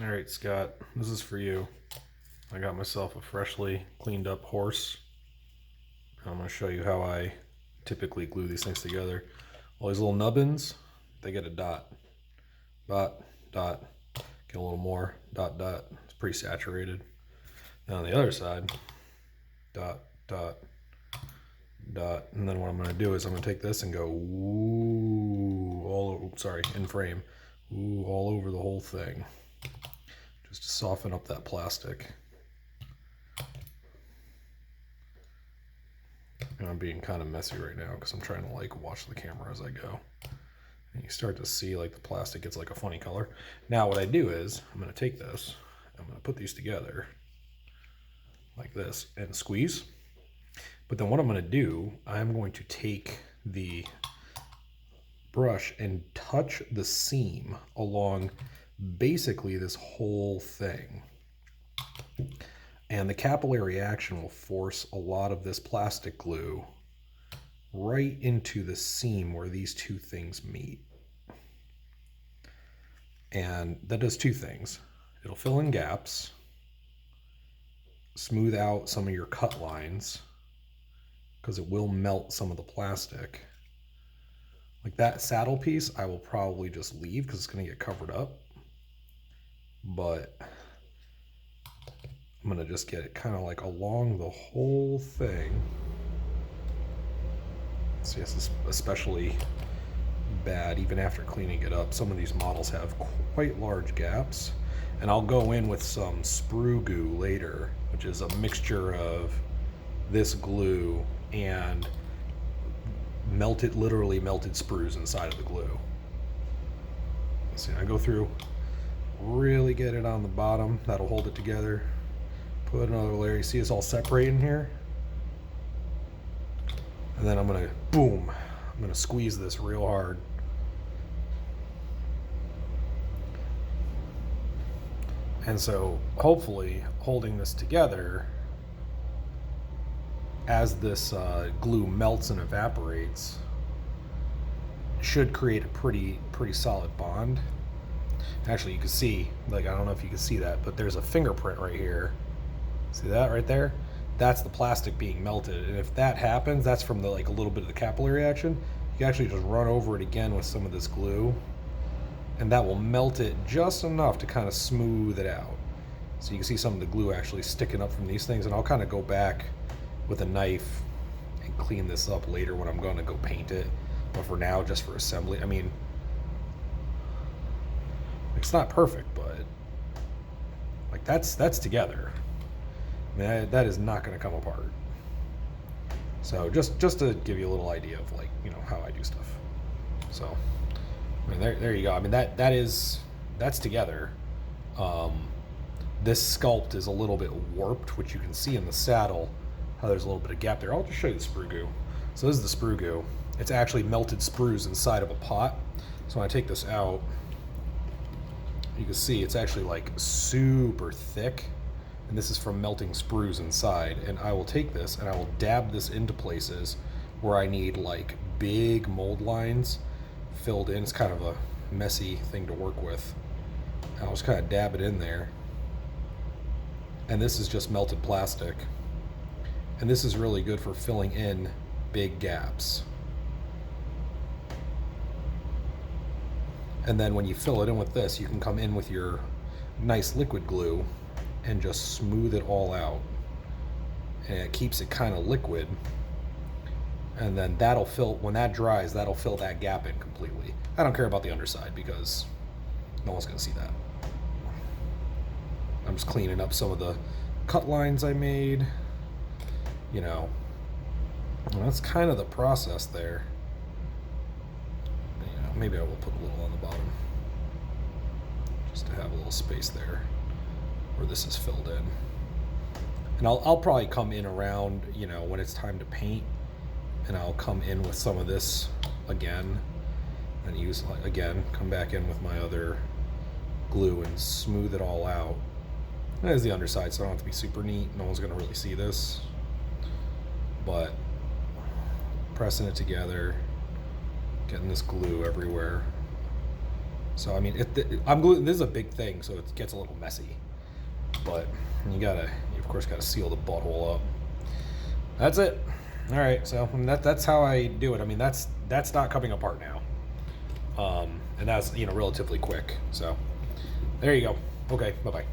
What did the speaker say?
All right, Scott, this is for you. I got myself a freshly cleaned up horse. I'm going to show you how I typically glue these things together. All these little nubbins, they get a dot. Dot, dot, get a little more, dot, dot. It's pretty saturated. Now on the other side, dot, dot, dot. And then what I'm going to do is I'm going to take this and go ooh, in frame. Ooh, all over the whole thing. Just to soften up that plastic. And I'm being kind of messy right now because I'm trying to like watch the camera as I go. And you start to see like the plastic gets like a funny color. Now what I do is I'm going to take this, I'm going to put these together like this and squeeze. But then what I'm going to do, I'm going to take the brush and touch the seam along basically this whole thing. And the capillary action will force a lot of this plastic glue right into the seam where these two things meet. And that does two things. It'll fill in gaps, smooth out some of your cut lines, because it will melt some of the plastic. Like that saddle piece, I will probably just leave because it's going to get covered up. But I'm going to just get it kind of like along the whole thing. See, this is especially bad even after cleaning it up. Some of these models have quite large gaps. And I'll go in with some sprue goo later, which is a mixture of this glue and literally melted sprues inside of the glue. See, I go through, really get it on the bottom. That'll hold it together. Put another layer. You see it's all separating here? And then I'm gonna, boom, I'm gonna squeeze this real hard. And so hopefully holding this together as this glue melts and evaporates should create a pretty solid bond. Actually, you can see, like, I don't know if you can see that, but there's a fingerprint right here. See that right there? That's the plastic being melted. And if that happens, that's from the like a little bit of the capillary action. You can actually just run over it again with some of this glue, and that will melt it just enough to kind of smooth it out. So you can see some of the glue actually sticking up from these things, and I'll kind of go back with a knife and clean this up later when I'm going to go paint it. But for now, just for assembly, I mean, it's not perfect, but like that's together. I mean, that is not going to come apart. So just to give you a little idea of like, you know, how I do stuff. So I mean, there you go. I mean, that's together. This sculpt is a little bit warped, which you can see in the saddle, how there's a little bit of gap there. I'll just show you the sprue goo. So this is the sprue goo. It's actually melted sprues inside of a pot. So when I take this out, you can see it's actually like super thick. And this is from melting sprues inside. And I will take this and I will dab this into places where I need like big mold lines filled in. It's kind of a messy thing to work with. I'll just kind of dab it in there. And this is just melted plastic. And this is really good for filling in big gaps. And then when you fill it in with this, you can come in with your nice liquid glue and just smooth it all out. And it keeps it kind of liquid. And then that'll fill, when that dries, that'll fill that gap in completely. I don't care about the underside because no one's gonna see that. I'm just cleaning up some of the cut lines I made. You know, and that's kind of the process there. You know, maybe I will put a little on the bottom just to have a little space there where this is filled in. And I'll probably come in around, you know, when it's time to paint, and I'll come in with some of this again and use, again, come back in with my other glue and smooth it all out. There's the underside, so I don't have to be super neat. No one's gonna really see this. But pressing it together, getting this glue everywhere, So I mean, this is a big thing, so it gets a little messy. But you of course gotta seal the butthole up. That's it. All right, so I mean, that's how I do it. I mean, that's not coming apart now, and that's relatively quick. So there you go. Okay, bye bye.